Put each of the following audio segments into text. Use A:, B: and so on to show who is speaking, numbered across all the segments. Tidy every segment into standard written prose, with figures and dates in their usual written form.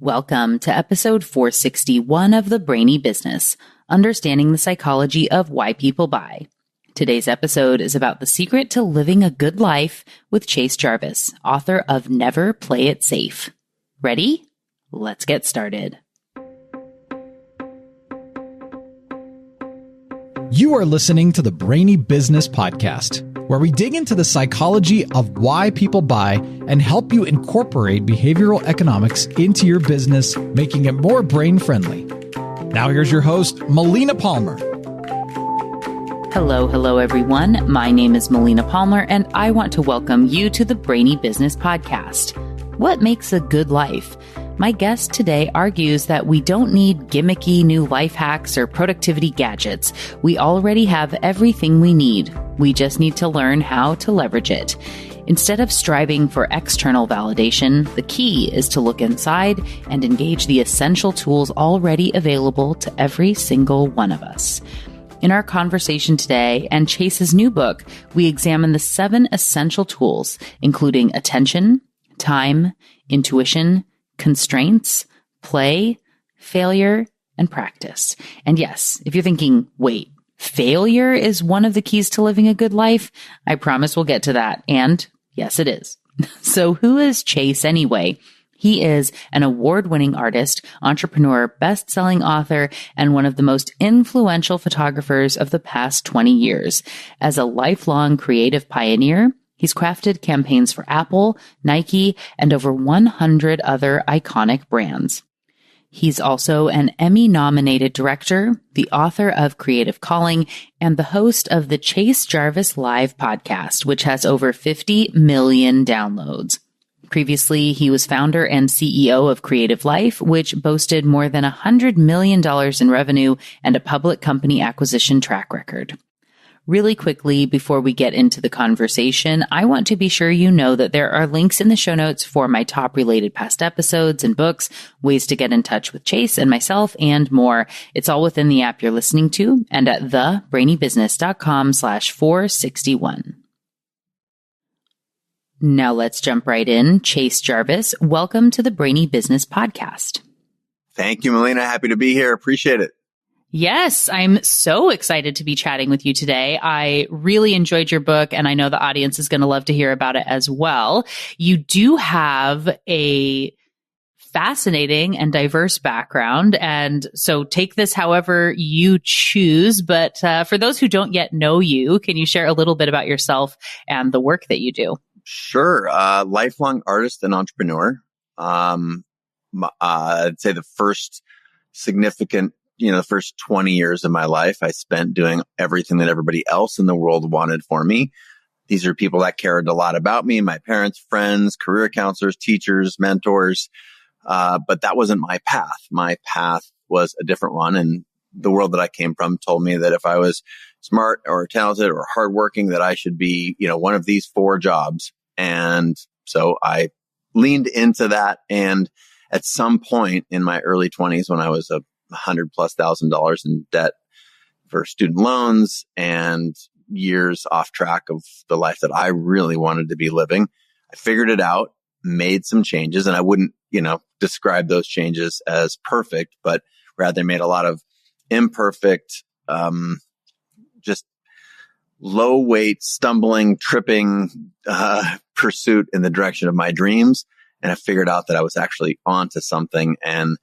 A: Welcome to episode 461 of the Brainy Business, Understanding the Psychology of Why People Buy. Today's episode is about the secret to living a good life with Chase Jarvis, author of Never Play It Safe. Ready? Let's get started.
B: You are listening to the Brainy Business Podcast, where we dig into the psychology of why people buy and help you incorporate behavioral economics into your business, making it more brain-friendly. Now here's your host, Melina Palmer.
A: Hello, everyone. My name is Melina Palmer, and I want to welcome you to the Brainy Business Podcast. What makes a good life? My guest today argues that we don't need gimmicky new life hacks or productivity gadgets. We already have everything we need. We just need to learn how to leverage it. Instead of striving for external validation, the key is to look inside and engage the essential tools already available to every single one of us. In our conversation today and Chase's new book, we examine the 7 essential tools, including attention, time, intuition, constraints, play, failure, and practice. And yes, if you're thinking, wait, failure is one of the keys to living a good life, I promise we'll get to that. And yes, it is. So who is Chase anyway? He is an award-winning artist, entrepreneur, best-selling author, and one of the most influential photographers of the past 20 years. As a lifelong creative pioneer, he's crafted campaigns for Apple, Nike, and over 100 other iconic brands. He's also an Emmy-nominated director, the author of Creative Calling, and the host of the Chase Jarvis Live podcast, which has over 50 million downloads. Previously, he was founder and CEO of Creative Life, which boasted more than $100 million in revenue and a public company acquisition track record. Really quickly, before we get into the conversation, I want to be sure you know that there are links in the show notes for my top related past episodes and books, ways to get in touch with Chase and myself, and more. It's all within the app you're listening to and at thebrainybusiness.com/461. Now let's jump right in. Chase Jarvis, welcome to the Brainy Business Podcast.
C: Thank you, Melina. Happy to be here. Appreciate it.
A: Yes, I'm so excited to be chatting with you today. I really enjoyed your book, and I know the audience is going to love to hear about it as well. You do have a fascinating and diverse background, and so take this however you choose. But for those who don't yet know you, can you share a little bit about yourself and the work that you do?
C: Sure. Lifelong artist and entrepreneur. I'd say the first significant the first 20 years of my life, I spent doing everything that everybody else in the world wanted for me. These are people that cared a lot about me, my parents, friends, career counselors, teachers, mentors. But that wasn't my path. My path was a different one. And the world that I came from told me that if I was smart or talented or hardworking, that I should be, one of these 4 jobs. And so I leaned into that. And at some point in my early 20s, when I was $100,000+ in debt for student loans and years off track of the life that I really wanted to be living, I figured it out, made some changes, and I wouldn't, describe those changes as perfect, but rather made a lot of imperfect, just low weight, stumbling, tripping, pursuit in the direction of my dreams. And I figured out that I was actually onto something, and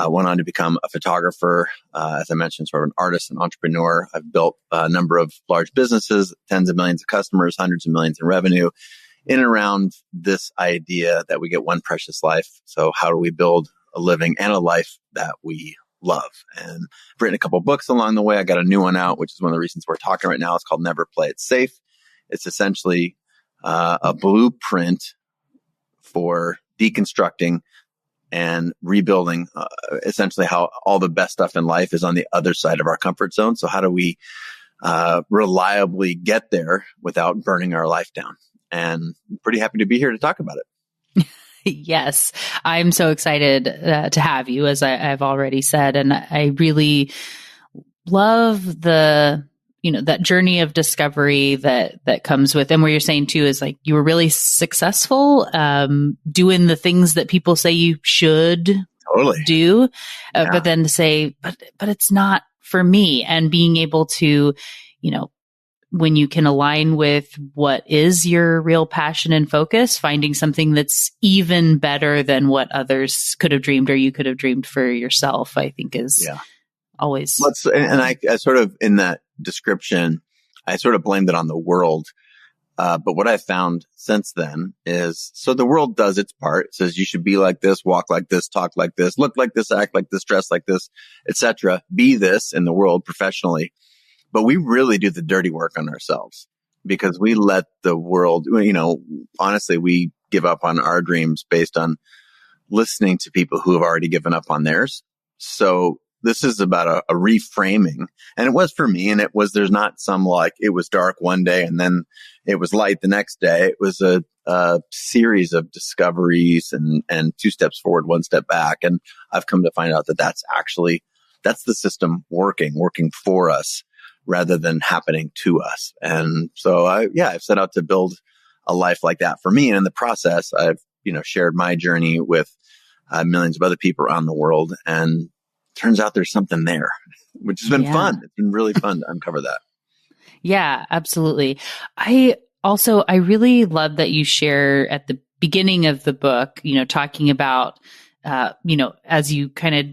C: went on to become a photographer, as I mentioned, sort of an artist and entrepreneur. I've built a number of large businesses, tens of millions of customers, hundreds of millions in revenue, in and around this idea that we get one precious life. So how do we build a living and a life that we love? And I've written a couple of books along the way. I got a new one out, which is one of the reasons we're talking right now. It's called Never Play It Safe. It's essentially a blueprint for deconstructing and rebuilding essentially how all the best stuff in life is on the other side of our comfort zone. So how do we reliably get there without burning our life down? And I'm pretty happy to be here to talk about it.
A: Yes, I'm so excited to have you, as I've already said. And I really love the that journey of discovery that comes with, and where you're saying too, is like, you were really successful, doing the things that people say you should do, but then to say, but it's not for me, and being able to, when you can align with what is your real passion and focus, finding something that's even better than what others could have dreamed or you could have dreamed for yourself, I think is always.
C: And I sort of, in that description, I sort of blamed it on the world. But what I found since then is, so the world does its part. It says you should be like this, walk like this, talk like this, look like this, act like this, dress like this, etc. Be this in the world professionally. But we really do the dirty work on ourselves, because we let the world, honestly, we give up on our dreams based on listening to people who have already given up on theirs. So this is about a reframing. And it was for me. And there's not some like, it was dark one day and then it was light the next day. It was a series of discoveries and 2 steps forward, 1 step back. And I've come to find out that that's the system working for us, rather than happening to us. And so I've set out to build a life like that for me. And in the process, I've, shared my journey with millions of other people around the world. And turns out there's something there, which has been fun. It's been really fun to uncover that. Yeah,
A: absolutely. I really love that you share at the beginning of the book, talking about, as you kind of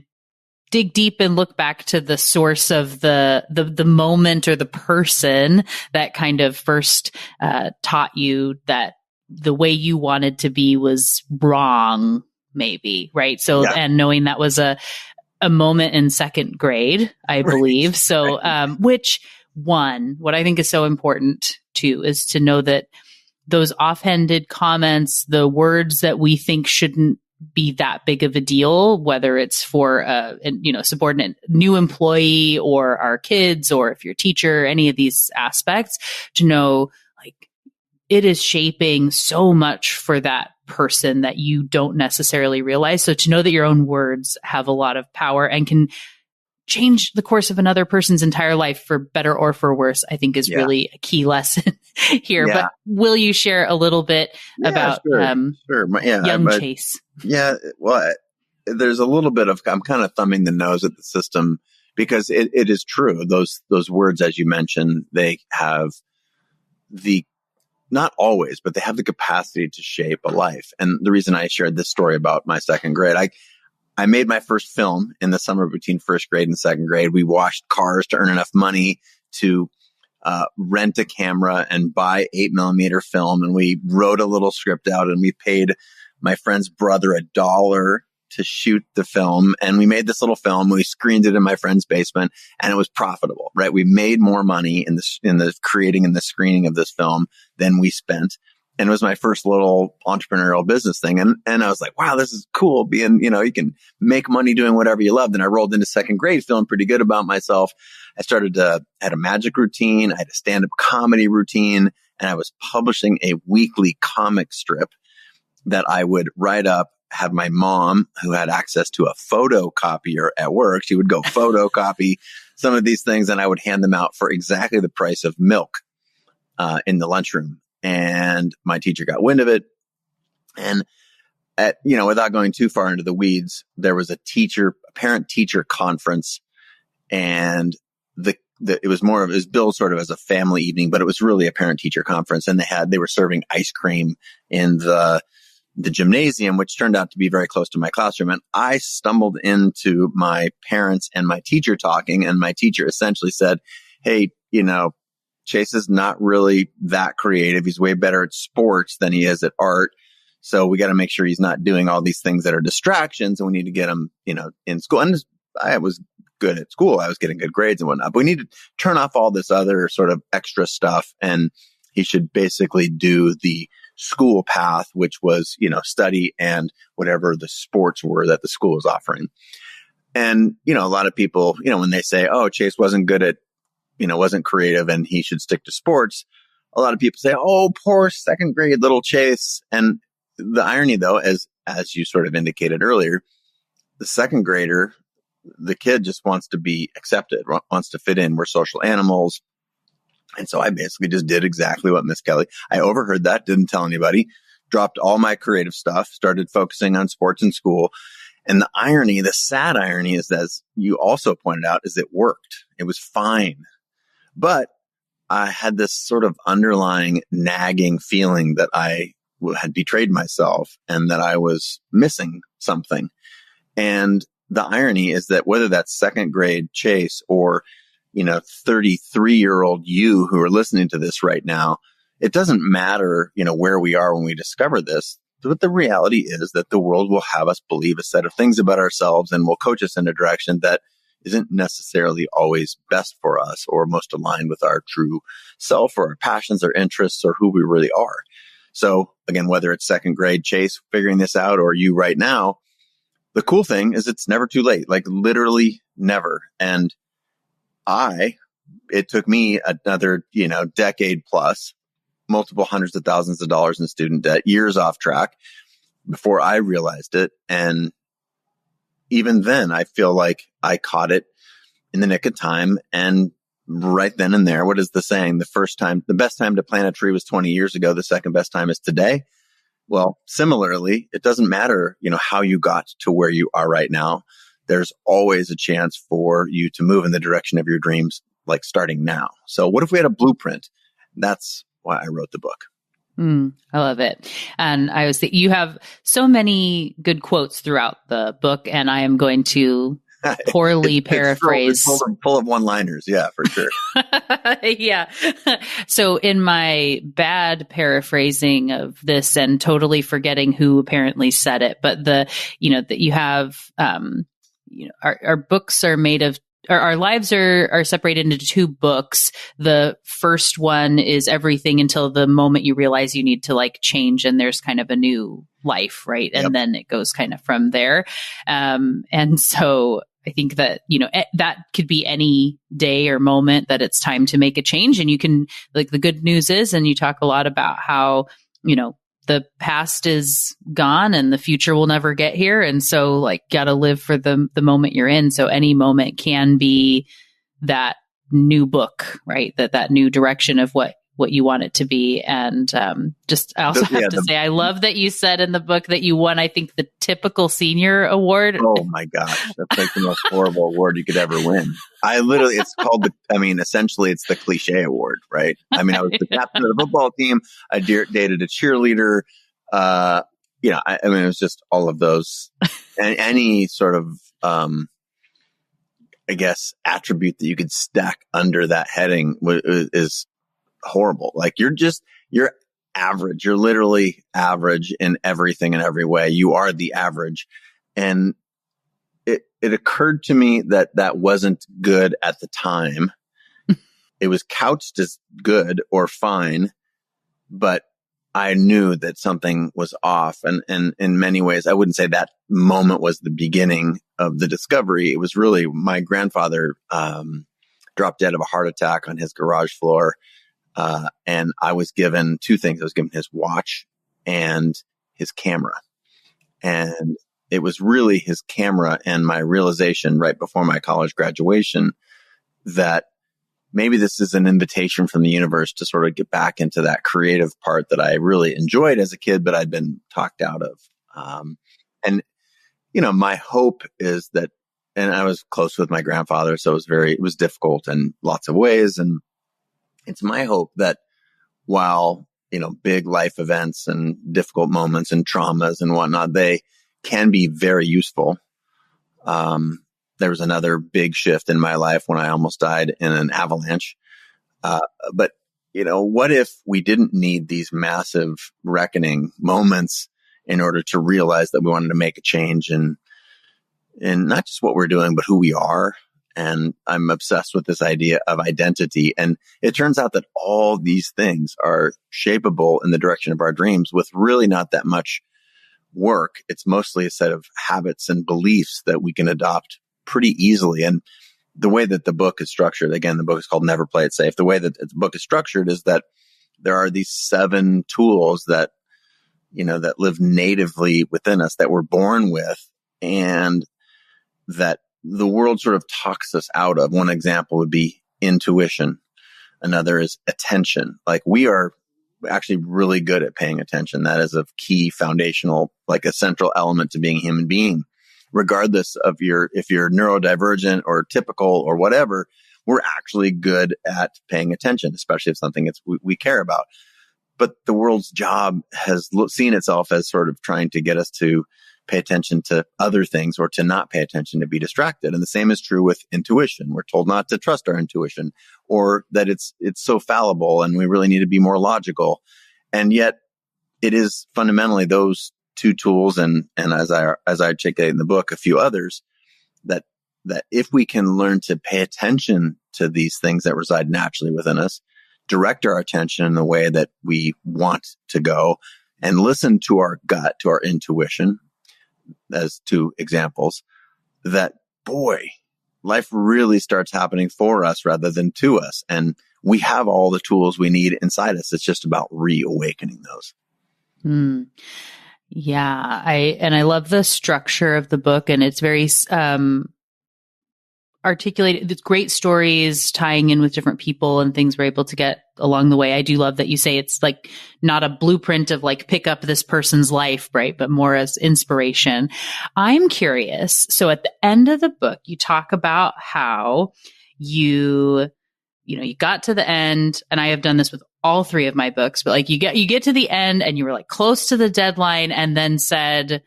A: dig deep and look back to the source of the moment or the person that kind of first taught you that the way you wanted to be was wrong, maybe, right? So, and knowing that was a moment in 2nd grade, I believe. So, what I think is so important too, is to know that those offhanded comments, the words that we think shouldn't be that big of a deal, whether it's for a subordinate new employee or our kids, or if you're a teacher, any of these aspects, to know like it is shaping so much for that person that you don't necessarily realize. So to know that your own words have a lot of power and can change the course of another person's entire life for better or for worse, I think is really a key lesson here. Yeah. But will you share a little bit about young Chase?
C: Yeah. Well, there's a little bit of, I'm kind of thumbing the nose at the system, because it is true. Those words, as you mentioned, they have not always, but they have the capacity to shape a life. And the reason I shared this story about my 2nd grade, I made my first film in the summer between 1st grade and 2nd grade. We washed cars to earn enough money to rent a camera and buy 8mm film. And we wrote a little script out, and we paid my friend's brother $1 to shoot the film. And we made this little film. We screened it in my friend's basement, and it was profitable, right? We made more money in the creating and the screening of this film than we spent. And it was my first little entrepreneurial business thing. And I was like, wow, this is cool being, you can make money doing whatever you love. Then I rolled into 2nd grade feeling pretty good about myself. I had a magic routine. I had a stand-up comedy routine, and I was publishing a weekly comic strip that I would write up, have my mom, who had access to a photocopier at work, she would go photocopy some of these things, and I would hand them out for exactly the price of milk in the lunchroom. And my teacher got wind of it. And without going too far into the weeds, there was a parent-teacher conference, and it was billed sort of as a family evening, but it was really a parent-teacher conference. And they were serving ice cream in the gymnasium, which turned out to be very close to my classroom. And I stumbled into my parents and my teacher talking, and my teacher essentially said, hey, Chase is not really that creative. He's way better at sports than he is at art. So we got to make sure he's not doing all these things that are distractions, and we need to get him, in school. And I was good at school. I was getting good grades and whatnot, but we need to turn off all this other sort of extra stuff. And he should basically do the school path, which was, study and whatever the sports were that the school was offering. And, a lot of people, when they say, oh, Chase wasn't good at, wasn't creative and he should stick to sports, a lot of people say, oh, poor 2nd grade little Chase. And the irony, though, as you sort of indicated earlier, the 2nd grader, the kid just wants to be accepted, wants to fit in. We're social animals. And so I basically just did exactly what Miss Kelly, I overheard that, didn't tell anybody, dropped all my creative stuff, started focusing on sports in school. And the irony, the sad irony is, as you also pointed out, is it worked. It was fine. But I had this sort of underlying nagging feeling that I had betrayed myself and that I was missing something. And the irony is that whether that's second grade Chase or, 33-year-old you who are listening to this right now, it doesn't matter, where we are when we discover this. But the reality is that the world will have us believe a set of things about ourselves and will coach us in a direction that isn't necessarily always best for us or most aligned with our true self or our passions or interests or who we really are. So again, whether it's second grade Chase figuring this out or you right now, the cool thing is it's never too late, like literally never. And it took me another, decade plus, multiple hundreds of thousands of dollars in student debt, years off track before I realized it. And even then, I feel like I caught it in the nick of time. And right then and there, what is the saying? The best time to plant a tree was 20 years ago. The second best time is today. Well, similarly, it doesn't matter, how you got to where you are right now. There's always a chance for you to move in the direction of your dreams, like starting now. So what if we had a blueprint? That's why I wrote the book.
A: I love it. And I was thinking, you have so many good quotes throughout the book, and I am going to poorly paraphrase.
C: It's full of one-liners. Yeah, for sure.
A: Yeah. So in my bad paraphrasing of this and totally forgetting who apparently said it, but that you have, our books are made of, our lives are separated into two books. The first one is everything until the moment you realize you need to change and there's kind of a new life, right? And then it goes kind of from there. And so I think that, that could be any day or moment that it's time to make a change. And you can, the good news is, and you talk a lot about how, the past is gone and the future will never get here. And so gotta live for the moment you're in. So any moment can be that new book, right? That new direction of what you want it to be. And I also have to say, I love that you said in the book that you won, I think, the typical senior award.
C: Oh my gosh. That's the most horrible award you could ever win. It's called essentially it's the cliche award, right? I was the captain of the football team. I dated a cheerleader. It was just all of those and any sort of, attribute that you could stack under that heading is horrible. You're average. You're literally average in everything in every way. You are the average. And it occurred to me that wasn't good at the time. It was couched as good or fine, but I knew that something was off. And in many ways, I wouldn't say that moment was the beginning of the discovery. It was really my grandfather dropped dead of a heart attack on his garage floor. And I was given two things. I was given his watch and his camera. And it was really his camera and my realization right before my college graduation that maybe this is an invitation from the universe to sort of get back into that creative part that I really enjoyed as a kid, but I'd been talked out of. My hope is that, and I was close with my grandfather, so it was difficult in lots of ways. And it's my hope that while, big life events and difficult moments and traumas and whatnot, they can be very useful. There was another big shift in my life when I almost died in an avalanche. But what if we didn't need these massive reckoning moments in order to realize that we wanted to make a change in not just what we're doing, but who we are? And I'm obsessed with this idea of identity. And it turns out that all these things are shapeable in the direction of our dreams with really not that much work. It's mostly a set of habits and beliefs that we can adopt pretty easily. And the way that the book is structured, again, the book is called Never Play It Safe. The way that the book is structured is that there are these 7 tools that, that live natively within us that we're born with and that the world sort of talks us out of. One example would be intuition. Another is attention. Like we are actually really good at paying attention. That is a key foundational, like a central element to being a human being, regardless of if you're neurodivergent or typical or whatever. We're actually good at paying attention, especially if something we care about. But the world's job has seen itself as sort of trying to get us to pay attention to other things or to not pay attention, to be distracted. And the same is true with intuition. We're told not to trust our intuition, or that it's so fallible and we really need to be more logical. And yet it is fundamentally those two tools, and as I articulate in the book, a few others, that if we can learn to pay attention to these things that reside naturally within us, direct our attention in the way that we want to go, and listen to our gut, to our intuition, as two examples, that, boy, life really starts happening for us rather than to us. And we have all the tools we need inside us. It's just about reawakening those.
A: Yeah. I love the structure of the book, and it's very, articulated. It's great stories tying in with different people and things we're able to get along the way. I do love that you say it's like not a blueprint of like pick up this person's life, right? But more as inspiration. I'm curious. So at the end of the book, you talk about how you got to the end, and I have done this with all three of my books, but like you get to the end and you were like close to the deadline and then said,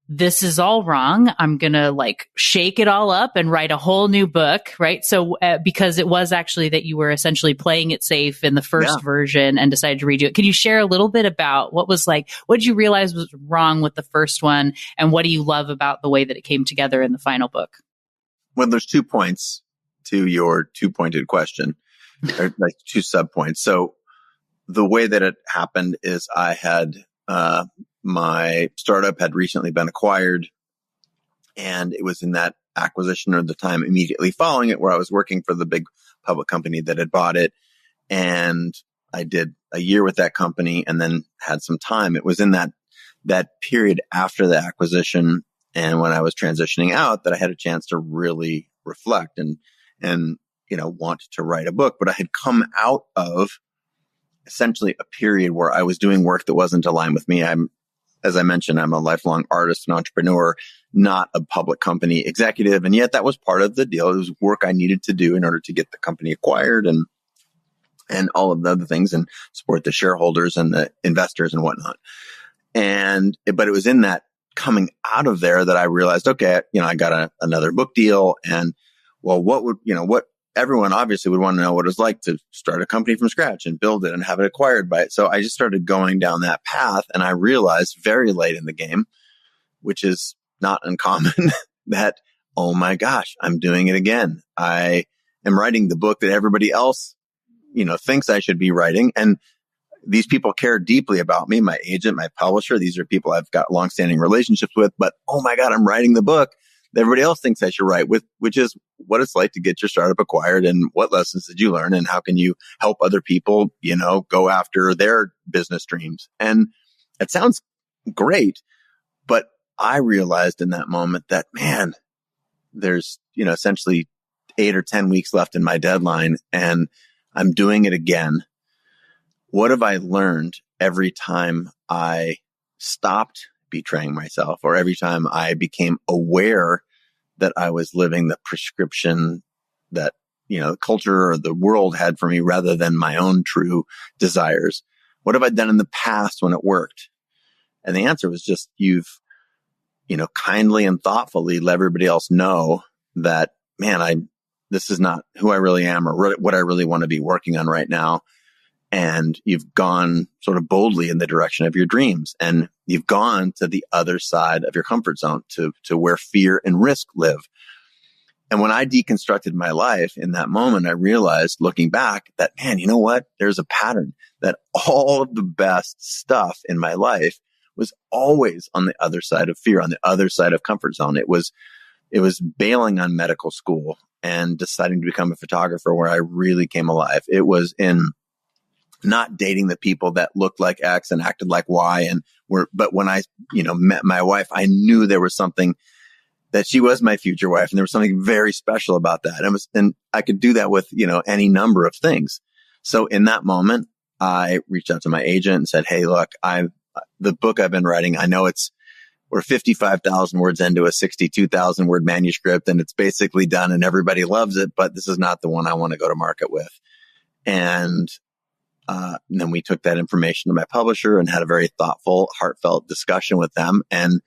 A: this is all wrong. I'm going to like shake it all up and write a whole new book, right? So because it was actually that you were essentially playing it safe in the first version and decided to redo it. Can you share a little bit about what did you realize was wrong with the first one? And what do you love about the way that it came together in the final book?
C: Well, there's 2 points to your 2-pointed question, or like 2 subpoints. So the way that it happened is I had, my startup had recently been acquired, and it was in that acquisition or the time immediately following it where I was working for the big public company that had bought it. And I did a year with that company and then had some time. It was in that period after the acquisition and when I was transitioning out that I had a chance to really reflect and want to write a book. But I had come out of essentially a period where I was doing work that wasn't aligned with me. As I mentioned, I'm a lifelong artist and entrepreneur, not a public company executive. And yet that was part of the deal. It was work I needed to do in order to get the company acquired and all of the other things and support the shareholders and the investors and whatnot. But it was in that coming out of there that I realized, okay, I got another book deal, and well, what everyone obviously would want to know what it's like to start a company from scratch and build it and have it acquired by it. So I just started going down that path, and I realized very late in the game, which is not uncommon, that, oh my gosh, I'm doing it again. I am writing the book that everybody else, thinks I should be writing. And these people care deeply about me, my agent, my publisher. These are people I've got longstanding relationships with, but oh my God, I'm writing the book that everybody else thinks I should write with, which is what it's like to get your startup acquired and what lessons did you learn and how can you help other people, go after their business dreams. And it sounds great, but I realized in that moment that, man, there's, essentially 8 or 10 weeks left in my deadline and I'm doing it again. What have I learned every time I stopped betraying myself, or every time I became aware that I was living the prescription that, culture or the world had for me rather than my own true desires? What have I done in the past when it worked? And the answer was just, you've, kindly and thoughtfully let everybody else know that, man, this is not who I really am or what I really want to be working on right now. And you've gone sort of boldly in the direction of your dreams, and you've gone to the other side of your comfort zone to where fear and risk live. And when I deconstructed my life in that moment, I realized looking back that, man, you know what? There's a pattern that all of the best stuff in my life was always on the other side of fear, on the other side of comfort zone. It was bailing on medical school and deciding to become a photographer where I really came alive. It was in not dating the people that looked like X and acted like Y but when I, met my wife, I knew there was something that she was my future wife. And there was something very special about that. And I could do that with, any number of things. So in that moment, I reached out to my agent and said, hey, look, the book I've been writing, I know we're 55,000 words into a 62,000 word manuscript and it's basically done and everybody loves it, but this is not the one I want to go to market with. And then we took that information to my publisher and had a very thoughtful, heartfelt discussion with them. And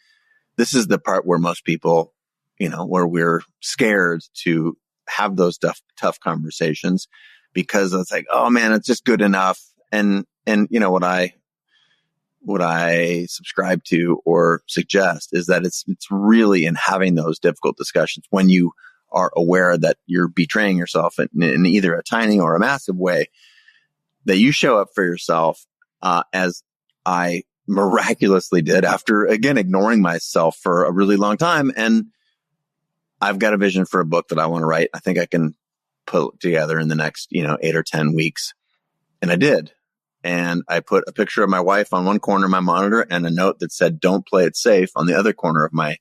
C: this is the part where most people, where we're scared to have those tough conversations because it's like, oh man, it's just good enough. And what I subscribe to or suggest is that it's really in having those difficult discussions when you are aware that you're betraying yourself in either a tiny or a massive way, that you show up for yourself, as I miraculously did after, again, ignoring myself for a really long time. And I've got a vision for a book that I want to write. I think I can put it together in the next, 8 or 10 weeks. And I did. And I put a picture of my wife on one corner of my monitor and a note that said, don't play it safe on the other corner of my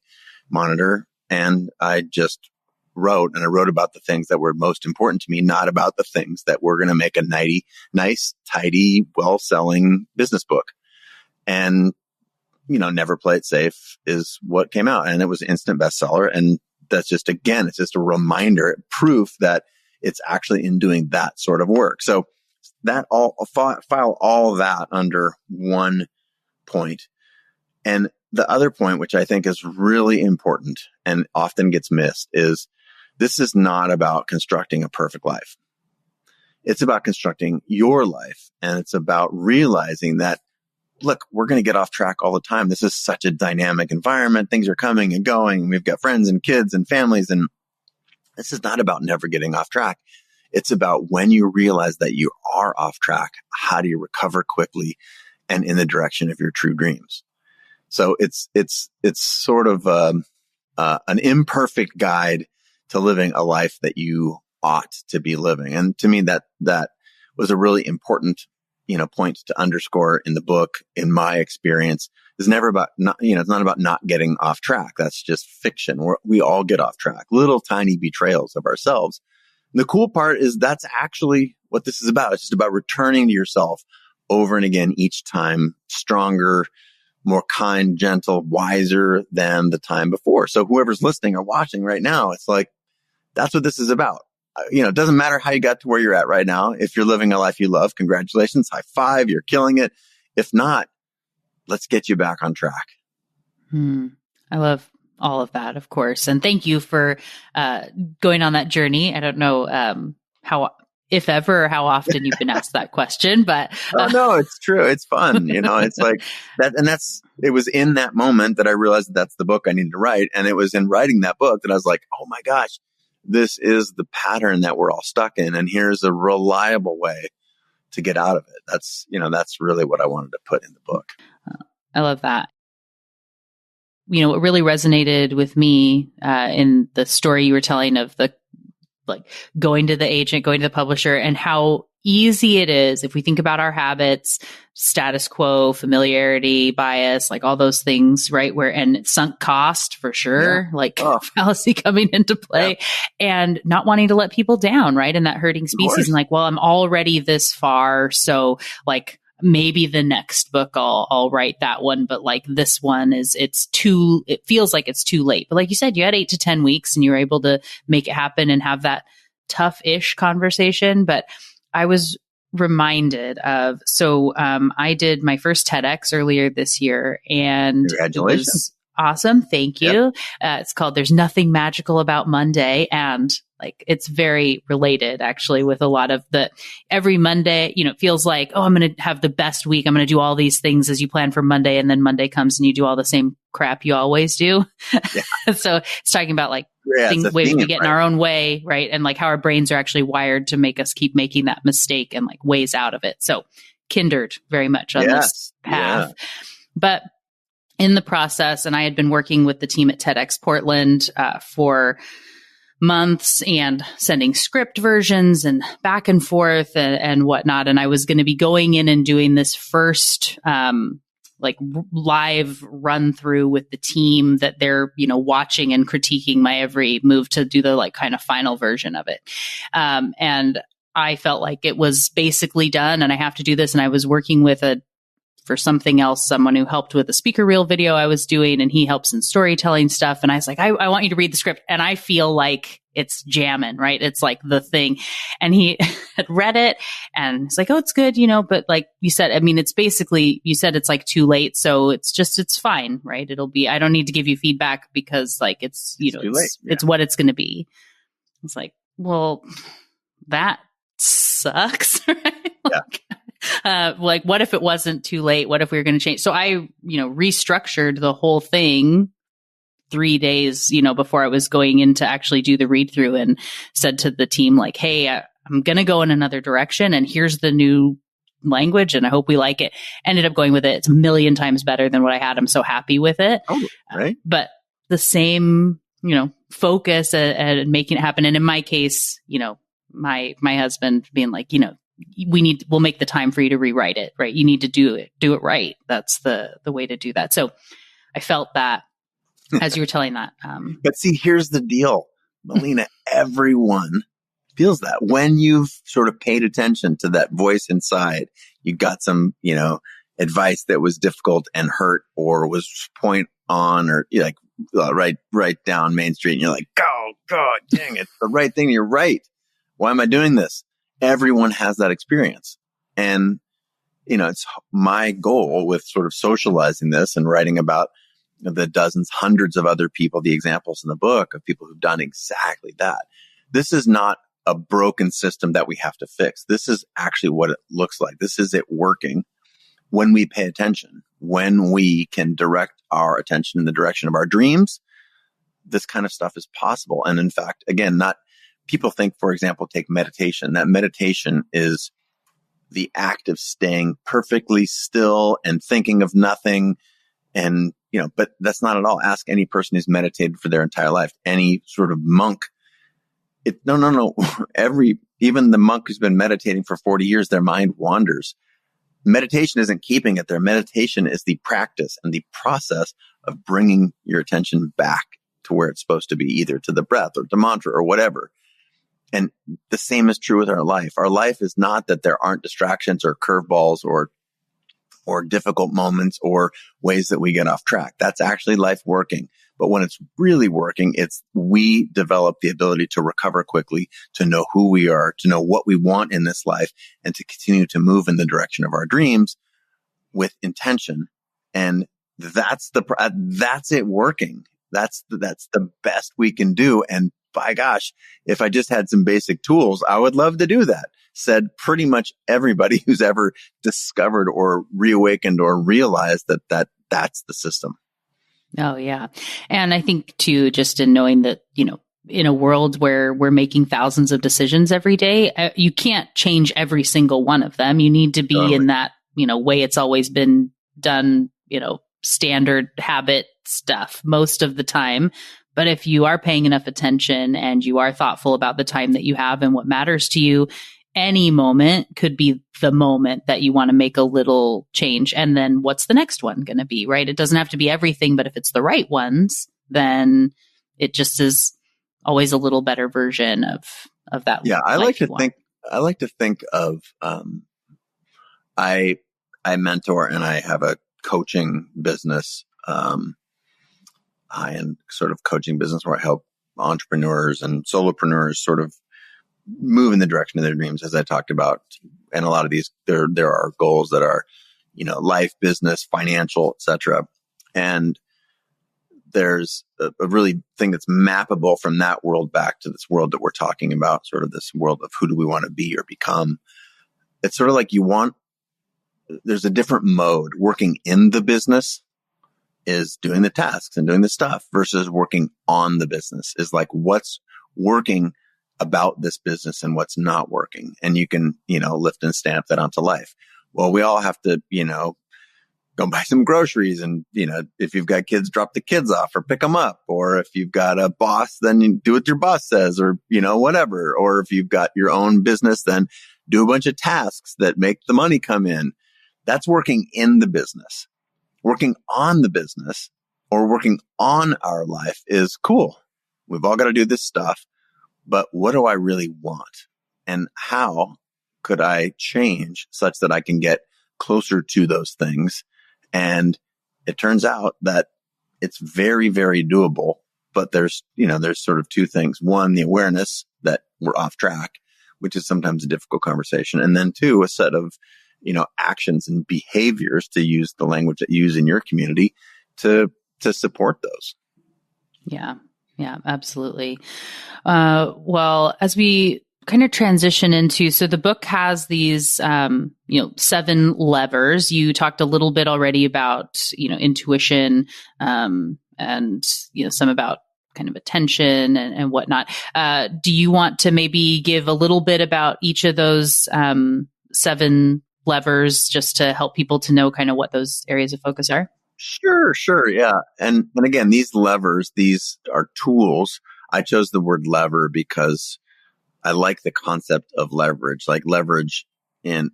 C: monitor. And I just wrote about the things that were most important to me, not about the things that were going to make a nice, tidy, well-selling business book. And, Never Play It Safe is what came out, and it was an instant bestseller. And that's just, again, it's just a reminder, proof that it's actually in doing that sort of work. So that file all that under one point. And the other point, which I think is really important and often gets missed, is this is not about constructing a perfect life. It's about constructing your life. And it's about realizing that, look, we're going to get off track all the time. This is such a dynamic environment. Things are coming and going. We've got friends and kids and families. And this is not about never getting off track. It's about when you realize that you are off track, how do you recover quickly and in the direction of your true dreams? So it's sort of an imperfect guide to living a life that you ought to be living. And to me, that was a really important, point to underscore in the book. In my experience, it's never about it's not about not getting off track. That's just fiction. We all get off track, little tiny betrayals of ourselves. The cool part is that's actually what this is about. It's just about returning to yourself over and again, each time stronger, more kind, gentle, wiser than the time before. So whoever's listening or watching right now, it's like, that's what this is about. It doesn't matter how you got to where you're at right now. If you're living a life you love, congratulations, high five, you're killing it. If not, let's get you back on track.
A: I love all of that, of course. And thank you for going on that journey. I don't know how, if ever, or how often you've been asked that question, but
C: oh no, it's true. It's fun. It's like that. And it was in that moment that I realized that's the book I needed to write. And it was in writing that book that I was like, oh my gosh, this is the pattern that we're all stuck in. And here's a reliable way to get out of it. That's really what I wanted to put in the book.
A: I love that. What really resonated with me in the story you were telling of the going to the agent, going to the publisher, and how easy it is if we think about our habits, status quo, familiarity, bias, all those things, right? And sunk cost for sure, fallacy coming into play, and not wanting to let people down, right? And that hurting species, and well, I'm already this far, so maybe the next book I'll write that one, but this one it feels like it's too late. But like you said, you had 8 to 10 weeks and you were able to make it happen and have that tough-ish conversation. But I was reminded of, I did my first TEDx earlier this year, and
C: congratulations.
A: It was awesome. Thank you. Yep. It's called There's Nothing Magical About Monday. And it's very related actually with a lot of every Monday, it feels like, oh, I'm going to have the best week. I'm going to do all these things as you plan for Monday. And then Monday comes and you do all the same crap you always do. Yeah. So it's talking about ways we get in our own way, right? And how our brains are actually wired to make us keep making that mistake and ways out of it. So kindred very much on this path. Yeah. But in the process, and I had been working with the team at TEDx Portland for months and sending script versions and back and forth and whatnot. And I was going to be going in and doing this first live run through with the team that they're, watching and critiquing my every move to do the kind of final version of it. And I felt like it was basically done and I have to do this. And I was working with for something else, someone who helped with a speaker reel video I was doing, and he helps in storytelling stuff. And I was like, I want you to read the script. And I feel like it's jamming, right? It's like the thing. And he had read it and it's like, oh, it's good, but like you said, I mean, it's basically, you said it's like too late. So it's fine, right? I don't need to give you feedback because like it's
C: too late. Yeah.
A: It's what it's going to be. It's like, well, that sucks, right?
C: Yeah.
A: Like, what if it wasn't too late? What if we were going to change? So I, restructured the whole thing 3 days, before I was going in to actually do the read through, and said to the team, like, hey, I'm going to go in another direction, and here's the new language, and I hope we like it. Ended up going with it. It's a million times better than what I had. I'm so happy with it.
C: Oh, right.
A: But the same, focus and making it happen. And in my case, my husband being like, we'll make the time for you to rewrite it, right? You need to do it right. That's the way to do that. So I felt that as you were telling that.
C: But see, here's the deal, Melina, everyone feels that when you've sort of paid attention to that voice inside, you got some, advice that was difficult and hurt, or was point on, or like right down Main Street. And you're like, oh, God, dang it. The right thing. You're right. Why am I doing this? Everyone has that experience. And, it's my goal with sort of socializing this and writing about the dozens, hundreds of other people, the examples in the book of people who've done exactly that. This is not a broken system that we have to fix. This is actually what it looks like. This is it working when we pay attention, when we can direct our attention in the direction of our dreams. This kind of stuff is possible. And in fact, again, people think, for example, take meditation. That meditation is the act of staying perfectly still and thinking of nothing. And, but that's not at all. Ask any person who's meditated for their entire life, any sort of monk. No. Even the monk who's been meditating for 40 years, their mind wanders. Meditation isn't keeping it there. Meditation is the practice and the process of bringing your attention back to where it's supposed to be, either to the breath or to mantra or whatever. And the same is true with our life. Our life is not that there aren't distractions or curveballs or difficult moments or ways that we get off track. That's actually life working. But when it's really working, we develop the ability to recover quickly, to know who we are, to know what we want in this life, and to continue to move in the direction of our dreams with intention. And that's it working. That's the best we can do. And by gosh, if I just had some basic tools, I would love to do that. Said pretty much everybody who's ever discovered or reawakened or realized that's the system.
A: Oh, yeah. And I think too, just in knowing that, in a world where we're making thousands of decisions every day, you can't change every single one of them. You need to be in that, way it's always been done, standard habit stuff most of the time. But if you are paying enough attention and you are thoughtful about the time that you have and what matters to you, any moment could be the moment that you want to make a little change. And then what's the next one going to be, right? It doesn't have to be everything, but if it's the right ones, then it just is always a little better version of that.
C: Yeah. I like to think of, I mentor and I have a coaching business, high-end sort of coaching business where I help entrepreneurs and solopreneurs sort of move in the direction of their dreams, as I talked about. And a lot of these, there are goals that are, life, business, financial, etc. And there's a really thing that's mappable from that world back to this world that we're talking about, sort of this world of who do we want to be or become. It's sort of like there's a different mode. Working in the business is doing the tasks and doing the stuff, versus working on the business is like what's working about this business and what's not working. And you can, lift and stamp that onto life. Well, we all have to, go buy some groceries, and, if you've got kids, drop the kids off or pick them up. Or if you've got a boss, then you do what your boss says, or, whatever. Or if you've got your own business, then do a bunch of tasks that make the money come in. That's working in the business. Working on the business or working on our life is cool. We've all got to do this stuff, but what do I really want? and how could I change such that I can get closer to those things? And it turns out that it's very, very doable, but there's sort of two things. One, the awareness that we're off track, which is sometimes a difficult conversation. And then two, a set of, actions and behaviors, to use the language that you use in your community, to support those.
A: Yeah. Yeah, absolutely. Well, as we kind of transition into, so the book has these, 7 levers. You talked a little bit already about, intuition, and, some about kind of attention and whatnot. Do you want to maybe give a little bit about each of those, 7 levers, just to help people to know kind of what those areas of focus are?
C: Sure. Yeah. And again, these levers, these are tools. I chose the word lever because I like the concept of leverage. Like leverage in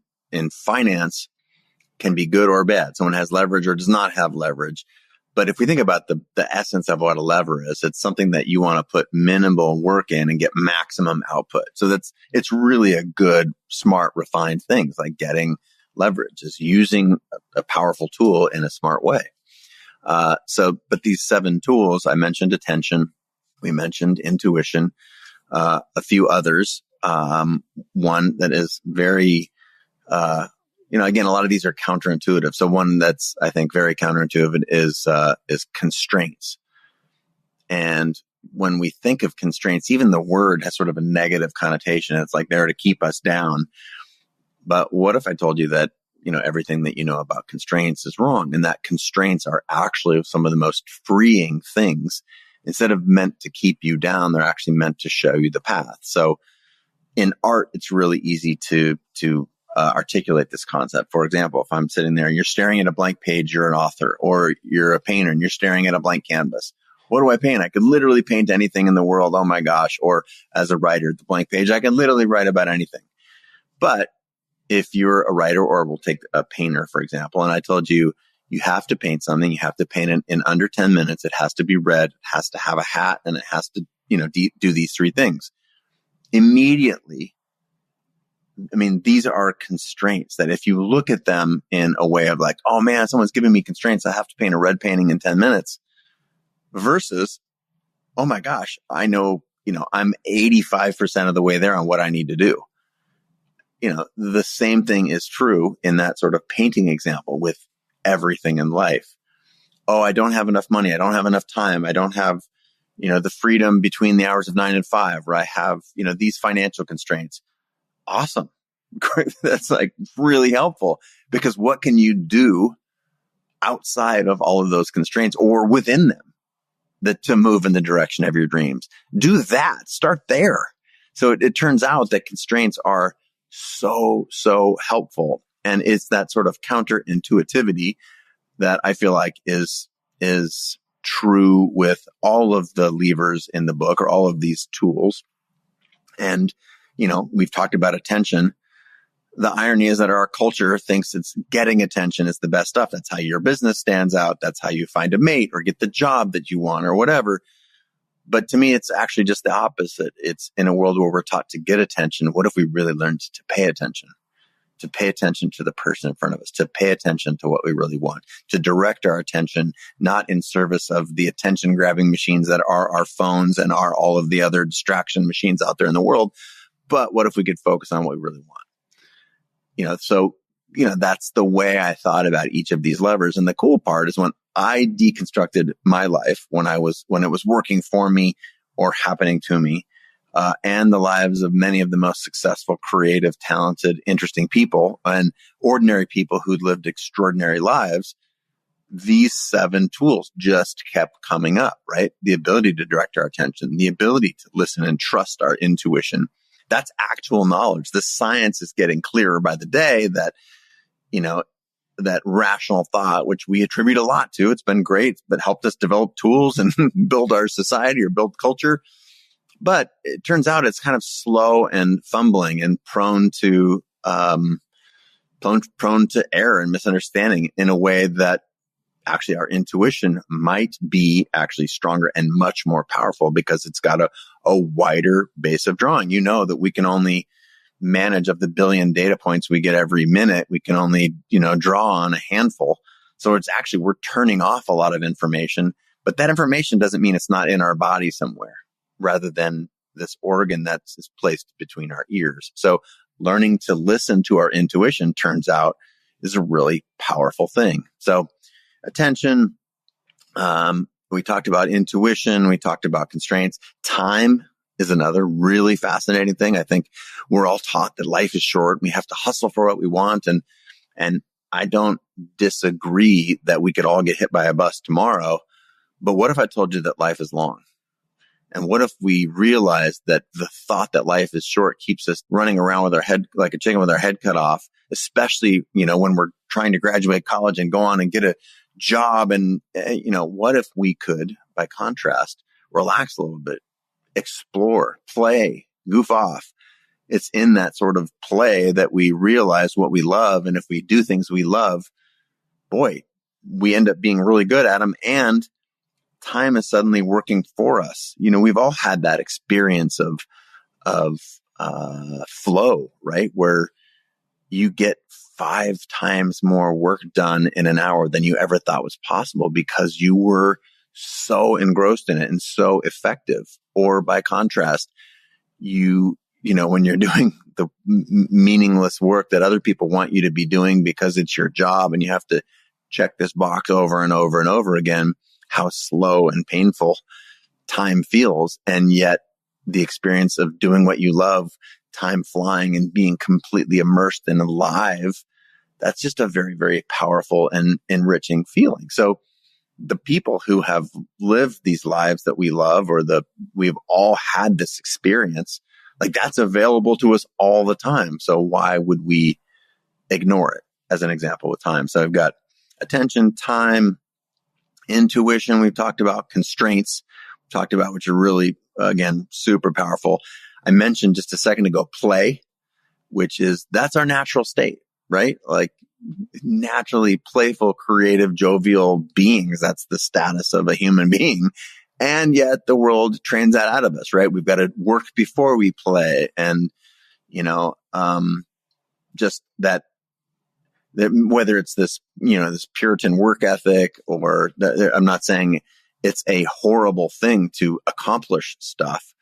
C: finance can be good or bad. Someone has leverage or does not have leverage. But if we think about the essence of what a lever is, it's something that you want to put minimal work in and get maximum output. So it's really a good, smart, refined thing. It's like getting leverage, is using a powerful tool in a smart way. But these 7 tools, I mentioned attention, we mentioned intuition, a few others. One that is very, again, a lot of these are counterintuitive. So one that's, I think, very counterintuitive is constraints. And when we think of constraints, even the word has sort of a negative connotation. It's like they're to keep us down. But what if I told you that, everything that you know about constraints is wrong, and that constraints are actually some of the most freeing things? Instead of meant to keep you down, they're actually meant to show you the path. So in art, it's really easy to articulate this concept. For example, if I'm sitting there and you're staring at a blank page, you're an author, or you're a painter and you're staring at a blank canvas. What do I paint? I could literally paint anything in the world. Oh my gosh. Or as a writer, the blank page, I can literally write about anything. But if you're a writer, or we'll take a painter, for example, and I told you, you have to paint something, you have to paint it in under 10 minutes. It has to be red, it has to have a hat, and it has to, do these 3 things. Immediately, these are constraints that if you look at them in a way of like, oh man, someone's giving me constraints, I have to paint a red painting in 10 minutes, versus, oh my gosh, I know, I'm 85% of the way there on what I need to do. The same thing is true in that sort of painting example with everything in life. Oh, I don't have enough money. I don't have enough time. I don't have, the freedom between the hours of 9 and 5, or I have, these financial constraints. Awesome. That's like really helpful, because what can you do outside of all of those constraints or within them to move in the direction of your dreams? Do that. Start there. So it turns out that constraints are so helpful. And it's that sort of counterintuitivity that I feel like is true with all of the levers in the book, or all of these tools. And, we've talked about attention. The irony is that our culture thinks it's getting attention is the best stuff. That's how your business stands out. That's how you find a mate or get the job that you want or whatever. But to me, it's actually just the opposite. It's in a world where we're taught to get attention. What if we really learned to pay attention? To pay attention to the person in front of us, to pay attention to what we really want, to direct our attention, not in service of the attention grabbing machines that are our phones and are all of the other distraction machines out there in the world. But what if we could focus on what we really want? That's the way I thought about each of these levers. And the cool part is when I deconstructed my life, when it was working for me or happening to me, and the lives of many of the most successful, creative, talented, interesting people, and ordinary people who'd lived extraordinary lives, these 7 tools just kept coming up, right? The ability to direct our attention, the ability to listen and trust our intuition. That's actual knowledge. The science is getting clearer by the day that, that rational thought, which we attribute a lot to, it's been great, but helped us develop tools and build our society or build culture. But it turns out it's kind of slow and fumbling and prone to error and misunderstanding in a way that actually our intuition might be actually stronger and much more powerful, because it's got a wider base of drawing. That we can only manage of the billion data points we get every minute. We can only, draw on a handful. So it's actually, we're turning off a lot of information, but that information doesn't mean it's not in our body somewhere, rather than this organ that's placed between our ears. So learning to listen to our intuition, turns out, is a really powerful thing. So attention, we talked about intuition, we talked about constraints. Time is another really fascinating thing. I think we're all taught that life is short. We have to hustle for what we want. And I don't disagree that we could all get hit by a bus tomorrow. But what if I told you that life is long? And what if we realized that the thought that life is short keeps us running around with our head like a chicken with our head cut off, especially, when we're trying to graduate college and go on and get a job. And, what if we could, by contrast, relax a little bit, explore, play, goof off? It's in that sort of play that we realize what we love. And if we do things we love, boy, we end up being really good at them. And time is suddenly working for us. We've all had that experience of flow, right? Where you get 5 times more work done in an hour than you ever thought was possible because you were so engrossed in it and so effective. Or by contrast, when you're doing the meaningless work that other people want you to be doing because it's your job and you have to check this box over and over and over again, how slow and painful time feels. And yet the experience of doing what you love, time flying and being completely immersed and alive, that's just a very, very powerful and enriching feeling. So the people who have lived these lives that we love, we've all had this experience, like that's available to us all the time. So why would we ignore it, as an example with time? So I've got attention, time, intuition. We've talked about constraints, we've talked about, which are really, again, super powerful. I mentioned just a second ago, play, that's our natural state, right? Like naturally playful, creative, jovial beings. That's the status of a human being. And yet the world trains that out of us, right? We've got to work before we play. And, just that whether it's this, this Puritan work ethic or I'm not saying it's a horrible thing to accomplish stuff.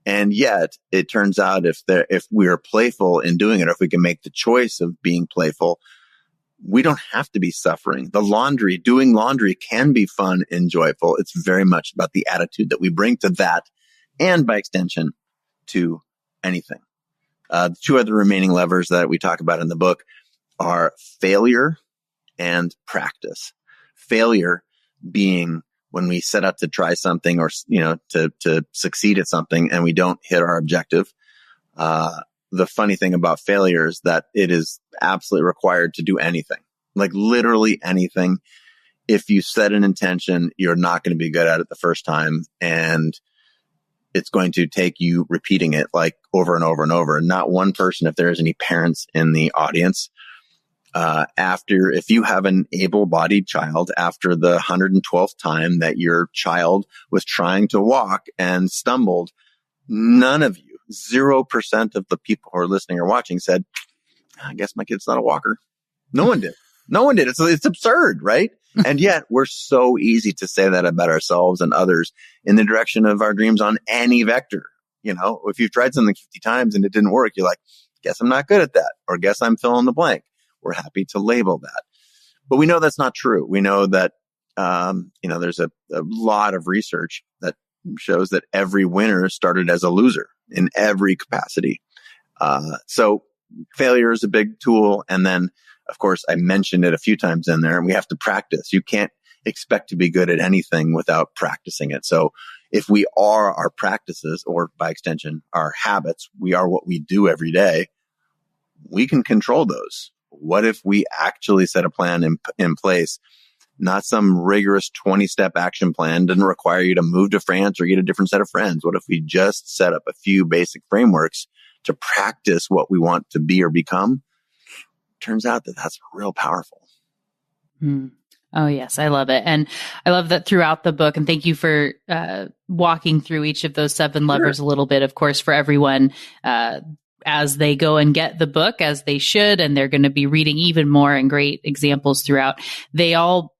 C: And yet it turns out if we are playful in doing it, or if we can make the choice of being playful, we don't have to be suffering. Doing laundry can be fun and joyful. It's very much about the attitude that we bring to that, and by extension to anything. The 2 other remaining levers that we talk about in the book are failure and practice. Failure being when we set out to try something or, to succeed at something and we don't hit our objective. The funny thing about failure is that it is absolutely required to do anything, like literally anything. If you set an intention, you're not going to be good at it the first time. And it's going to take you repeating it like over and over and over. Not one person, if there's any parents in the audience, if you have an able-bodied child, after the 112th time that your child was trying to walk and stumbled, none of you, 0% of the people who are listening or watching said, I guess my kid's not a walker. No one did. It's absurd, right? And yet we're so easy to say that about ourselves and others in the direction of our dreams on any vector. If you've tried something 50 times and it didn't work, you're like, guess I'm not good at that, or guess I'm fill in the blank. We're happy to label that. But we know that's not true. We know that, there's a lot of research that shows that every winner started as a loser in every capacity. So failure is a big tool. And then, of course, I mentioned it a few times in there, and we have to practice. You can't expect to be good at anything without practicing it. So if we are our practices, or by extension, our habits, we are what we do every day, we can control those. What if we actually set a plan in place, not some rigorous 20-step action plan, doesn't require you to move to France or get a different set of friends? What if we just set up a few basic frameworks to practice what we want to be or become? Turns out that that's real powerful.
A: Oh, yes. I love it. And I love that throughout the book. And thank you for walking through each of those 7 levers a little bit. Of course, for everyone, as they go and get the book, as they should, and they're going to be reading even more and great examples throughout, they all,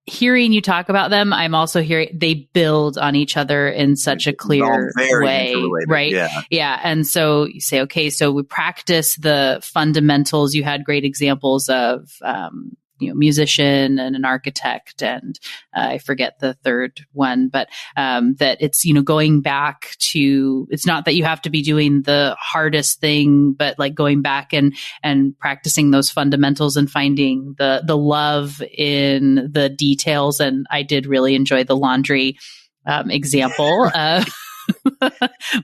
A: hearing you talk about them, I'm also hearing they build on each other in such a clear way, right? Yeah. And so you say, okay, so we practice the fundamentals. You had great examples of, musician and an architect, and I forget the third one, but that it's, going back to, it's not that you have to be doing the hardest thing, but like going back and practicing those fundamentals and finding the love in the details. And I did really enjoy the laundry example.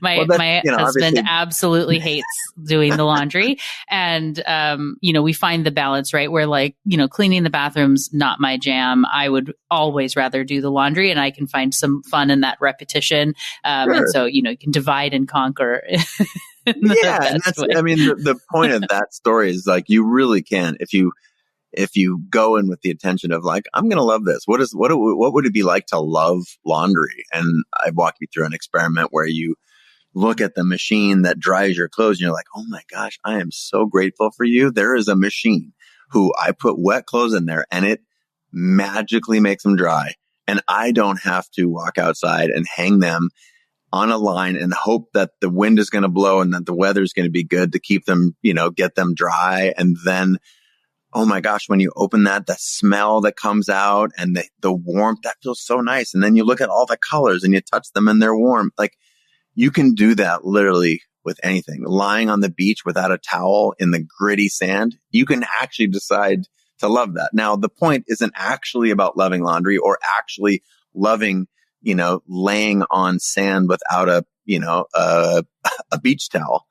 A: My husband absolutely hates doing the laundry. And, we find the balance, right? Where like, cleaning the bathroom's not my jam. I would always rather do the laundry, and I can find some fun in that repetition.
C: Sure.
A: And so, you can divide and conquer.
C: Yeah. And the point of that story is like, you really can, if you go in with the intention of like, I'm going to love this. What would it be like to love laundry? And I walk you through an experiment where you look at the machine that dries your clothes and you're like, oh my gosh, I am so grateful for you. There is a machine who I put wet clothes in there and it magically makes them dry. And I don't have to walk outside and hang them on a line and hope that the wind is going to blow and that the weather is going to be good to keep them, get them dry. And then, oh my gosh, when you open that, the smell that comes out and the warmth, that feels so nice. And then you look at all the colors and you touch them and they're warm. Like, you can do that literally with anything. Lying on the beach without a towel in the gritty sand, you can actually decide to love that. Now, the point isn't actually about loving laundry or actually loving, laying on sand without a beach towel.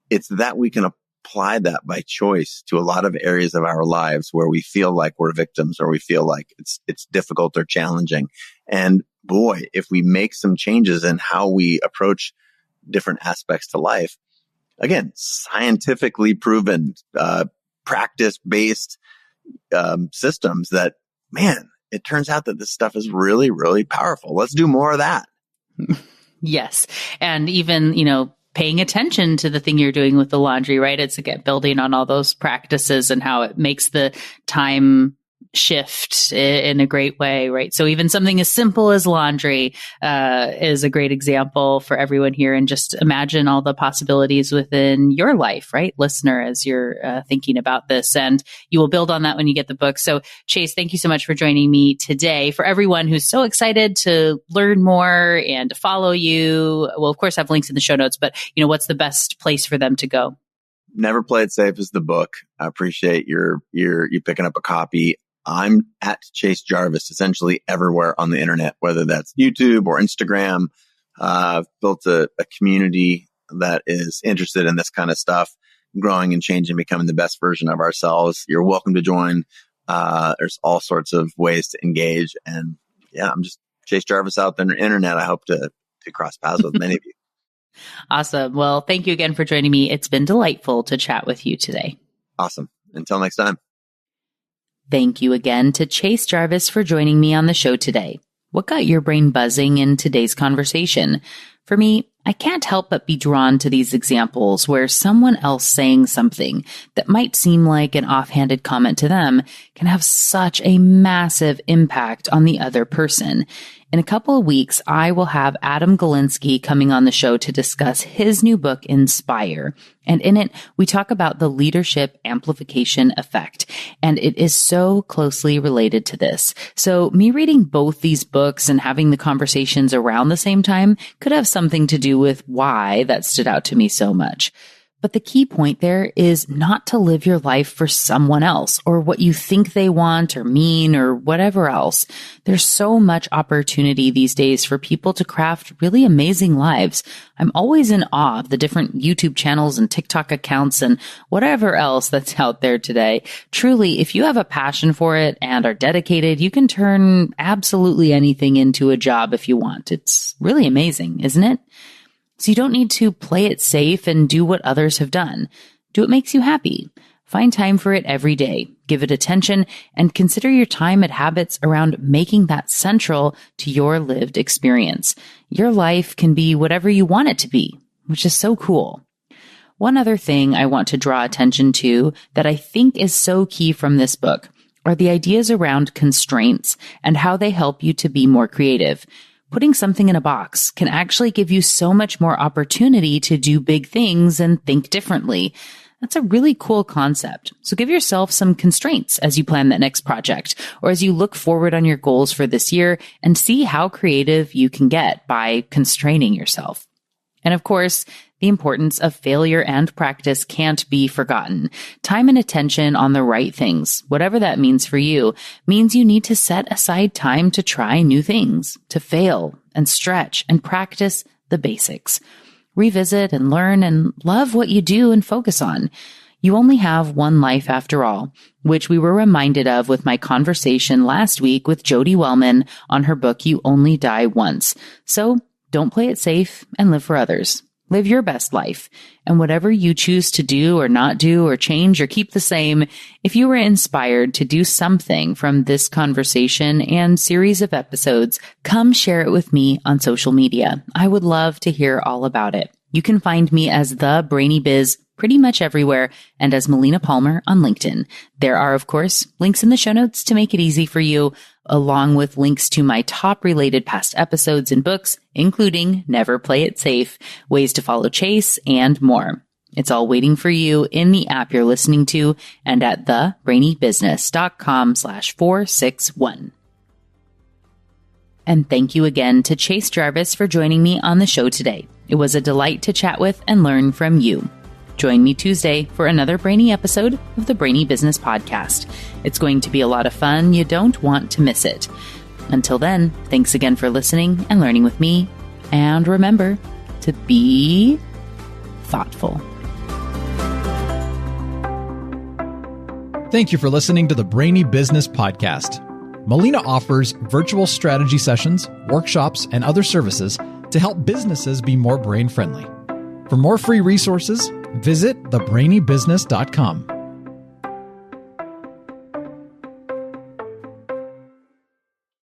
C: It's that we can apply that by choice to a lot of areas of our lives where we feel like we're victims or we feel like it's difficult or challenging. And boy, if we make some changes in how we approach different aspects to life, again, scientifically proven, practice-based systems that, man, it turns out that this stuff is really, really powerful. Let's do more of that.
A: Yes. And even, paying attention to the thing you're doing with the laundry, right? It's again building on all those practices and how it makes the time shift in a great way, right? So even something as simple as laundry is a great example for everyone here. And just imagine all the possibilities within your life, right, listener, as you're thinking about this. And you will build on that when you get the book. So Chase, thank you so much for joining me today. For everyone who's so excited to learn more and to follow you, we'll of course have links in the show notes, but what's the best place for them to go?
C: Never Play It Safe is the book. I appreciate you picking up a copy. I'm at Chase Jarvis, essentially everywhere on the internet, whether that's YouTube or Instagram. I've built a community that is interested in this kind of stuff, growing and changing, becoming the best version of ourselves. You're welcome to join. There's all sorts of ways to engage. And yeah, I'm just Chase Jarvis out there on the internet. I hope to cross paths with many of you.
A: Awesome. Well, thank you again for joining me. It's been delightful to chat with you today.
C: Awesome. Until next time.
A: Thank you again to Chase Jarvis for joining me on the show today. What got your brain buzzing in today's conversation? For me, I can't help but be drawn to these examples where someone else saying something that might seem like an offhanded comment to them can have such a massive impact on the other person. In a couple of weeks, I will have Adam Galinsky coming on the show to discuss his new book, Inspire. And in it, we talk about the leadership amplification effect. And it is so closely related to this. So me reading both these books and having the conversations around the same time could have something to do with why that stood out to me so much. But the key point there is not to live your life for someone else or what you think they want or mean or whatever else. There's so much opportunity these days for people to craft really amazing lives. I'm always in awe of the different YouTube channels and TikTok accounts and whatever else that's out there today. Truly, if you have a passion for it and are dedicated, you can turn absolutely anything into a job if you want. It's really amazing, isn't it? So you don't need to play it safe and do what others have done. Do what makes you happy. Find time for it every day. Give it attention and consider your time and habits around making that central to your lived experience. Your life can be whatever you want it to be, which is so cool. One other thing I want to draw attention to that I think is so key from this book are the ideas around constraints and how they help you to be more creative. Putting something in a box can actually give you so much more opportunity to do big things and think differently. That's a really cool concept. So give yourself some constraints as you plan that next project or as you look forward on your goals for this year and see how creative you can get by constraining yourself. And of course, the importance of failure and practice can't be forgotten. Time and attention on the right things, whatever that means for you, means you need to set aside time to try new things, to fail and stretch and practice the basics. Revisit and learn and love what you do and focus on. You only have one life after all, which we were reminded of with my conversation last week with Jody Wellman on her book, You Only Die Once. So don't play it safe and live for others. Live your best life. And whatever you choose to do or not do or change or keep the same, if you were inspired to do something from this conversation and series of episodes, come share it with me on social media. I would love to hear all about it. You can find me as The Brainy Biz pretty much everywhere and as Melina Palmer on LinkedIn. There are, of course, links in the show notes to make it easy for you, along with links to my top related past episodes and books, including Never Play It Safe, Ways to Follow Chase, and more. It's all waiting for you in the app you're listening to and at thebrainybusiness.com/461. And thank you again to Chase Jarvis for joining me on the show today. It was a delight to chat with and learn from you. Join me Tuesday for another brainy episode of the Brainy Business Podcast. It's going to be a lot of fun. You don't want to miss it. Until then, thanks again for listening and learning with me. And remember to be thoughtful.
B: Thank you for listening to the Brainy Business Podcast. Melina offers virtual strategy sessions, workshops, and other services to help businesses be more brain-friendly. For more free resources, visit thebrainybusiness.com.